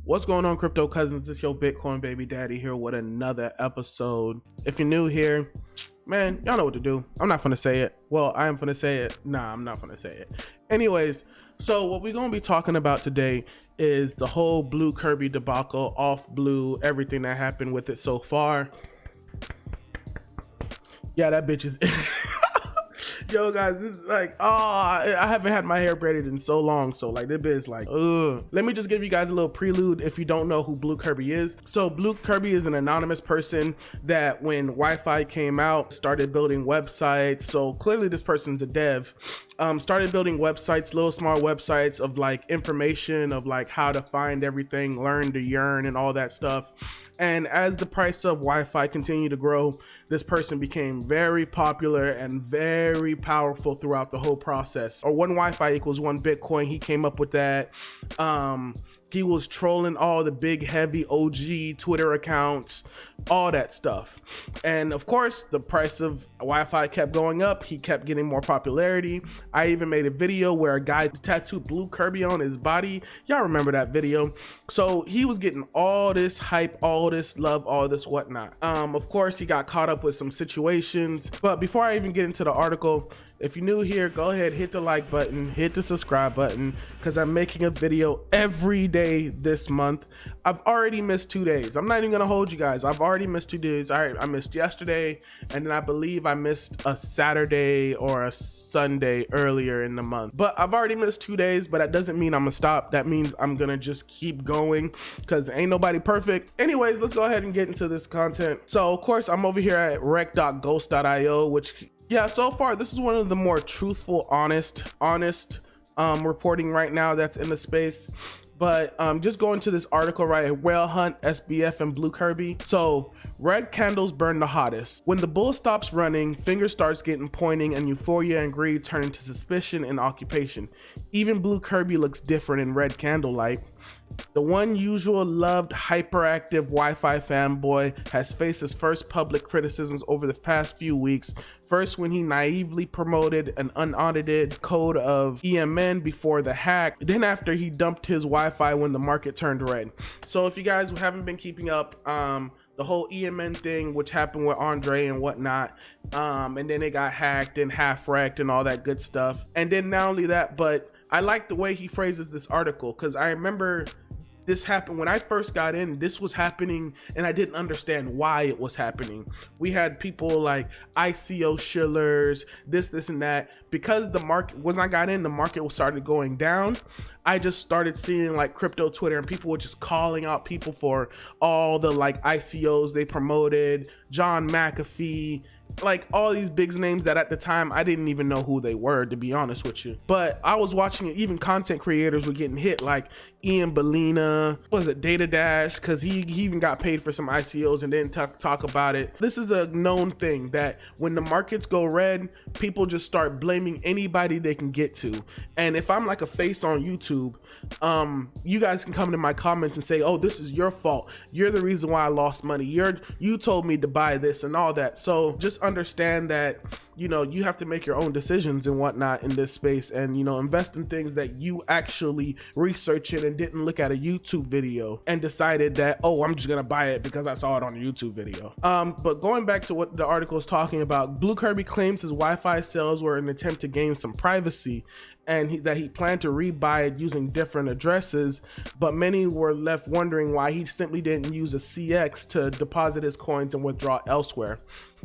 What's going on, crypto cousins? It's your Bitcoin baby daddy here with another episode. If you're new here, man, y'all know what to do. I'm not gonna say it. Well, I am gonna say it. Nah, I'm not gonna say it. Anyways, so what we're gonna be talking about today is the whole BlueKirby debacle, off Blue, everything that happened with it so far. Yeah, that bitch is yo guys, this is like, I haven't had my hair braided in so long, so like this bitch is like, ugh. Let me just give you guys a little prelude if you don't know who BlueKirby is. So BlueKirby is an anonymous person that when Wi-Fi came out started building websites. So clearly this person's a dev. Started building websites, little small websites of like information of like how to find everything, learn to yearn and all that stuff. And as the price of Wi-Fi continued to grow, this person became very popular and very powerful throughout the whole process. Or one Wi-Fi equals one Bitcoin. He came up with that. He was trolling all the big heavy OG Twitter accounts, all that stuff. And of course, the price of Wi-Fi kept going up. He kept getting more popularity. I even made a video where a guy tattooed BlueKirby on his body. Y'all remember that video? So he was getting all this hype, all this love, all this whatnot. Of course, he got caught up with some situations. But before I even get into the article, if you're new here, go ahead, hit the like button, hit the subscribe button, because I'm making a video every day this month. I've already missed 2 days. I'm not even gonna hold you guys. I've already missed 2 days. I missed yesterday, and then I believe I missed a Saturday or a Sunday earlier in the month. But I've already missed 2 days, but that doesn't mean I'm gonna stop. That means I'm gonna just keep going, because ain't nobody perfect. Anyways, let's go ahead and get into this content. So of course, I'm over here at rec.ghost.io, which, yeah, so far this is one of the more truthful, honest reporting right now that's in the space. But just going to this article right here, Whale Hunt, SBF, and BlueKirby. So red candles burn the hottest. When the bull stops running, fingers starts getting pointing, and euphoria and greed turn into suspicion and occupation. Even BlueKirby looks different in red candlelight. The one usual loved hyperactive Wi-Fi fanboy has faced his first public criticisms over the past few weeks. First, when he naively promoted an unaudited code of EMN before the hack. Then after he dumped his Wi-Fi when the market turned red. So if you guys haven't been keeping up, the whole EMN thing, which happened with Andre and whatnot, and then it got hacked and half wrecked and all that good stuff. And then not only that, but I like the way he phrases this article, because I remember this happened when I first got in. This was happening and I didn't understand why it was happening. We had people like ICO shillers, this and that. Because the market, when I got in, the market started going down. I just started seeing like crypto Twitter and people were just calling out people for all the like ICOs they promoted, John McAfee, like all these big names that at the time I didn't even know who they were, to be honest with you. But I was watching it, even content creators were getting hit, like Ian Bellina, was it Data Dash, because he even got paid for some ICOs and didn't talk about it. This is a known thing that when the markets go red, people just start blaming anybody they can get to. And if I'm like a face on YouTube, you guys can come into my comments and say, oh, this is your fault, you're the reason why I lost money, you told me to buy this and all that. So just understand that, you know, you have to make your own decisions and whatnot in this space, and, you know, invest in things that you actually research it and didn't look at a YouTube video and decided that, oh, I'm just gonna buy it because I saw it on a YouTube video. But going back to what the article is talking about, BlueKirby claims his Wi-Fi sales were an attempt to gain some privacy, and that he planned to rebuy it using different addresses, but many were left wondering why he simply didn't use a CX to deposit his coins and withdraw elsewhere.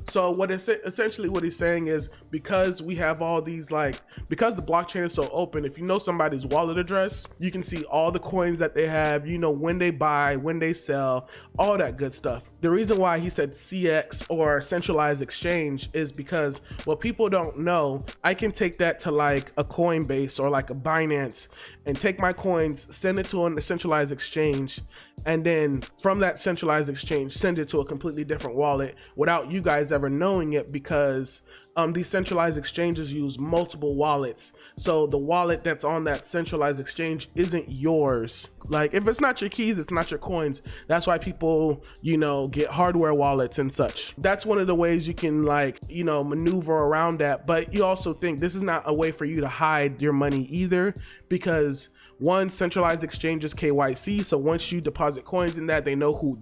So what essentially what he's saying is, because we have all these, like, because the blockchain is so open, if you know somebody's wallet address, you can see all the coins that they have, you know, when they buy, when they sell, all that good stuff. The reason why he said CX or centralized exchange is because what people don't know, I can take that to like a Coinbase or like a Binance and take my coins, send it to a centralized exchange, and then from that centralized exchange, send it to a completely different wallet without you guys ever knowing it, because these centralized exchanges use multiple wallets. So the wallet that's on that centralized exchange isn't yours. Like, if it's not your keys, it's not your coins. That's why people, you know, get hardware wallets and such. That's one of the ways you can, like, you know, maneuver around that. But you also think this is not a way for you to hide your money either, because One, centralized exchanges KYC. So once you deposit coins in that, they know who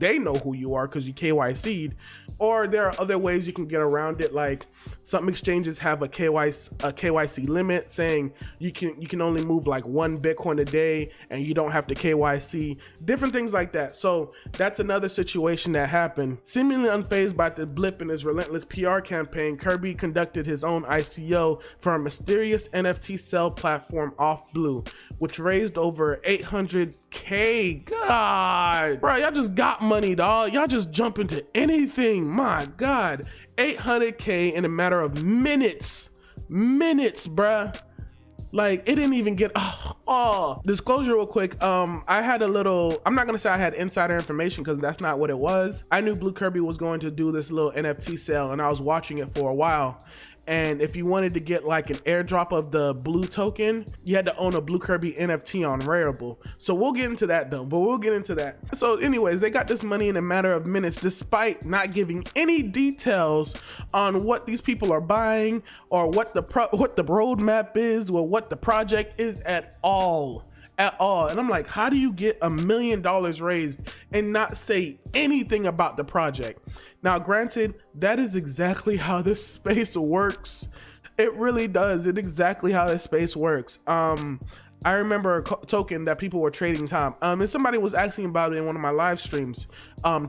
you are because you KYC'd. Or there are other ways you can get around it, like some exchanges have a KYC limit saying you can only move like 1 Bitcoin a day and you don't have to KYC, different things like that. So that's another situation that happened. Seemingly unfazed by the blip in his relentless PR campaign, Kirby conducted his own ICO for a mysterious NFT sell platform Off Blue, which raised over 800K. God, bro, y'all just got money, dog. Y'all just jump into anything. My God, 800K in a matter of minutes, bruh. Like, it didn't even get, disclosure real quick. I had a little, I'm not gonna say I had insider information because that's not what it was. I knew BlueKirby was going to do this little NFT sale and I was watching it for a while. And if you wanted to get like an airdrop of the blue token, you had to own a BlueKirby NFT on Rarible. So we'll get into that though, but we'll get into that. So anyways, they got this money in a matter of minutes, despite not giving any details on what these people are buying or what the roadmap is or what the project is at all. And I'm like, how do you get $1 million raised and not say anything about the project? Now, granted, that is exactly how this space works. It really does. It's exactly how this space works. I remember a token that people were trading time. And somebody was asking about it in one of my live streams,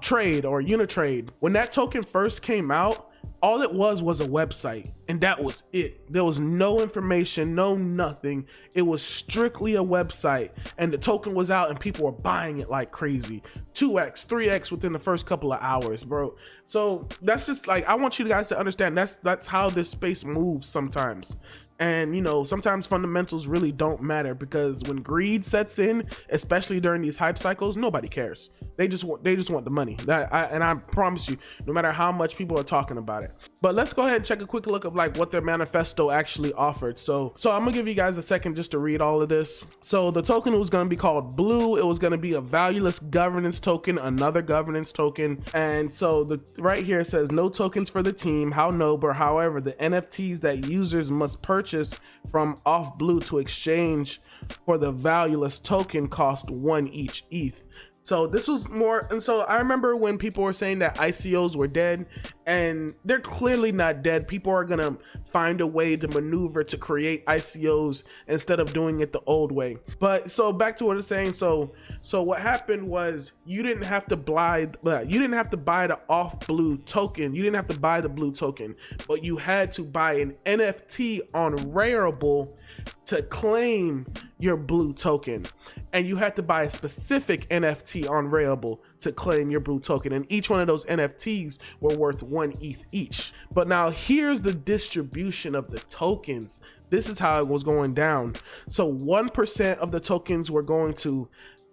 Trade or Unitrade. When that token first came out, all it was a website, and that was it. There was no information, no nothing. It was strictly a website, and the token was out and people were buying it like crazy. 2x, 3x within the first couple of hours, bro. So that's just like, I want you guys to understand that's how this space moves sometimes. And you know, sometimes fundamentals really don't matter, because when greed sets in, especially during these hype cycles, nobody cares. They just want the money. And I promise you, no matter how much people are talking about it. But let's go ahead and check a quick look of like what their manifesto actually offered. So I'm gonna give you guys a second just to read all of this. So the token was gonna be called Blue. It was gonna be a valueless governance token, another governance token. And so right here it says, no tokens for the team. How noble. However, the NFTs that users must purchase from Off Blue to exchange for the valueless token cost 1 each ETH. So this was more, and so I remember when people were saying that ICOs were dead, and they're clearly not dead. People are gonna find a way to maneuver to create ICOs instead of doing it the old way. But so back to what I'm saying. So what happened was, you didn't have to buy the Off Blue token. You didn't have to buy the blue token, but you had to buy an NFT on Rarible to claim your blue token. And you had to buy a specific NFT on Rarible to claim your blue token. And each one of those NFTs were worth 1 ETH each. But now here's the distribution of the tokens. This is how it was going down. So 1% of the tokens were going to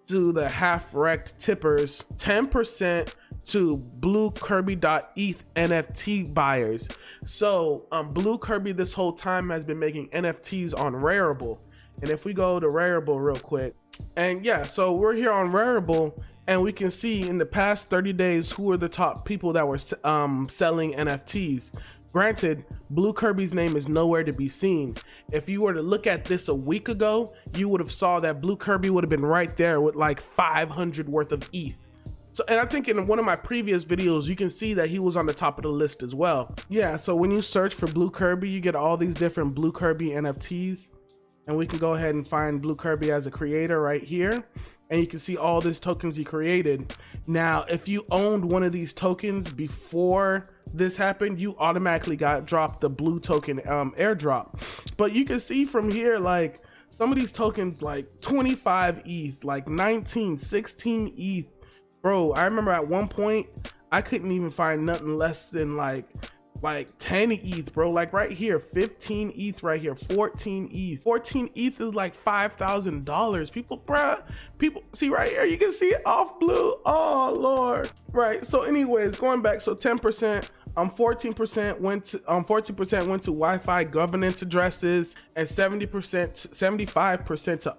the half-wrecked tippers, 10% to BlueKirby.eth NFT buyers. So BlueKirby this whole time has been making NFTs on Rarible. And if we go to Rarible real quick, and yeah, so we're here on Rarible, and we can see in the past 30 days who are the top people that were selling NFTs. Granted, BlueKirby's name is nowhere to be seen. If you were to look at this a week ago, you would have saw that BlueKirby would have been right there with like 500 worth of ETH. So, and I think in one of my previous videos, you can see that he was on the top of the list as well. Yeah, so when you search for BlueKirby, you get all these different BlueKirby NFTs. And we can go ahead and find BlueKirby as a creator right here. And you can see all these tokens he created. Now, if you owned one of these tokens before this happened, you automatically got dropped the blue token airdrop. But you can see from here, like some of these tokens, like 25 ETH, like 19, 16 ETH. Bro, I remember at one point, I couldn't even find nothing less than like 10 ETH, bro. Like right here, 15 ETH right here, 14 ETH. 14 ETH is like $5,000. People see right here, you can see it Off Blue. Oh Lord. Right. So anyways, going back, so 10%, 14% went to 14% went to Wi-Fi governance addresses, and 75% to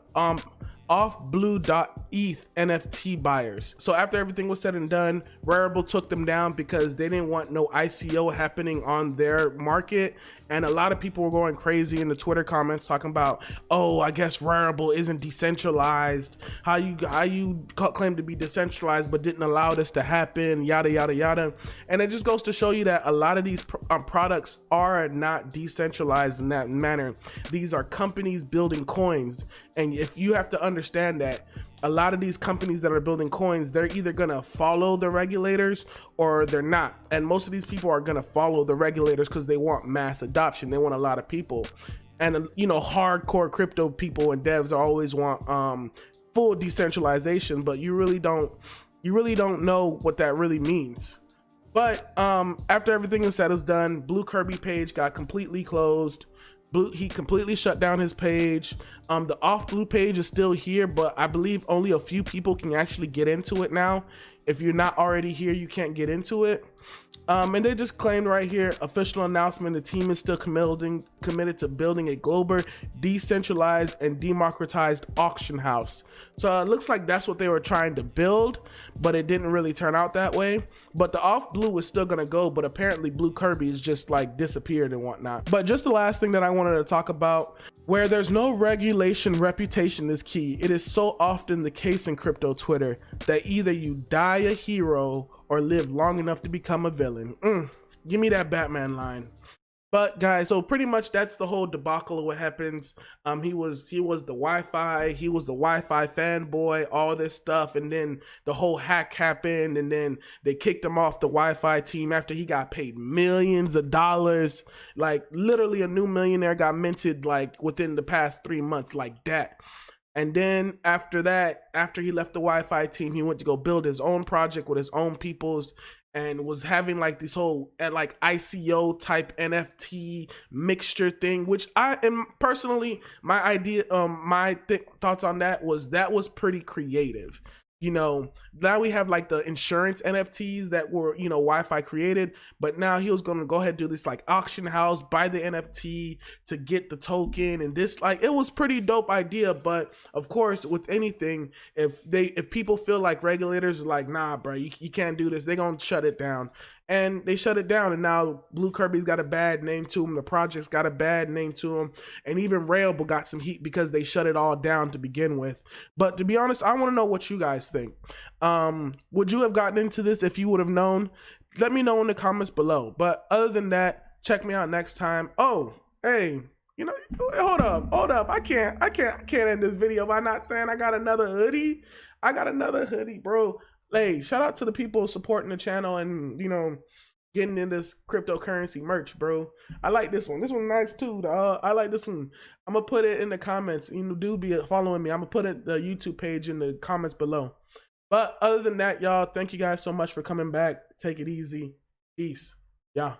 off-blue.eth NFT buyers. So after everything was said and done, Rarible took them down because they didn't want no ICO happening on their market. And a lot of people were going crazy in the Twitter comments talking about, oh, I guess Rarible isn't decentralized. How you claim to be decentralized but didn't allow this to happen, yada, yada, yada. And it just goes to show you that a lot of these products are not decentralized in that manner. These are companies building coins. And if you have to understand that a lot of these companies that are building coins, they're either gonna follow the regulators or they're not. And most of these people are gonna follow the regulators because they want mass adoption. They want a lot of people. And you know, hardcore crypto people and devs always want full decentralization, but you really don't know what that really means. But after everything is said is done, BlueKirby page got completely closed. He completely shut down his page. The off blue page is still here, but I believe only a few people can actually get into it now. If you're not already here, you can't get into it. And they just claimed right here, official announcement, the team is still committed to building a global, decentralized, and democratized auction house. So it looks like that's what they were trying to build, but it didn't really turn out that way. But the off blue is still gonna go, but apparently BlueKirby is just like disappeared and whatnot. But just the last thing that I wanted to talk about, where there's no regulation, reputation is key. It is so often the case in crypto Twitter that either you die a hero or live long enough to become a villain. Give me that Batman line. But guys, so pretty much that's the whole debacle of what happens. He was the Wi-Fi, he was the Wi-Fi fanboy, all this stuff, and then the whole hack happened, and then they kicked him off the Wi-Fi team after he got paid millions of dollars. Like literally a new millionaire got minted like within the past 3 months, like that. And then after that, after he left the Wi-Fi team, he went to go build his own project with his own peoples and was having like this whole like ICO type NFT mixture thing, which I am personally, my idea, thoughts on that was pretty creative. You know, now we have like the insurance NFTs that were, you know, Wi-Fi created, but now he was going to go ahead and do this like auction house, buy the NFT to get the token. And this, like, it was pretty dope idea. But of course, with anything, if people feel like regulators are like, nah, bro, you can't do this, they're going to shut it down. And they shut it down, and now BlueKirby's got a bad name to him. The project's got a bad name to him, and even Rarible got some heat because they shut it all down to begin with. But to be honest, I want to know what you guys think. Would you have gotten into this if you would have known? Let me know in the comments below. But other than that, check me out next time. Oh, hey, you know, hold up. I can't end this video by not saying I got another hoodie. I got another hoodie, bro. Hey, shout out to the people supporting the channel and, you know, getting in this cryptocurrency merch, bro. I like this one. This one's nice too. I like this one. I'm gonna put it in the comments. You know, do be following me. I'm gonna put it the YouTube page in the comments below. But other than that, y'all, thank you guys so much for coming back. Take it easy. Peace. Yeah.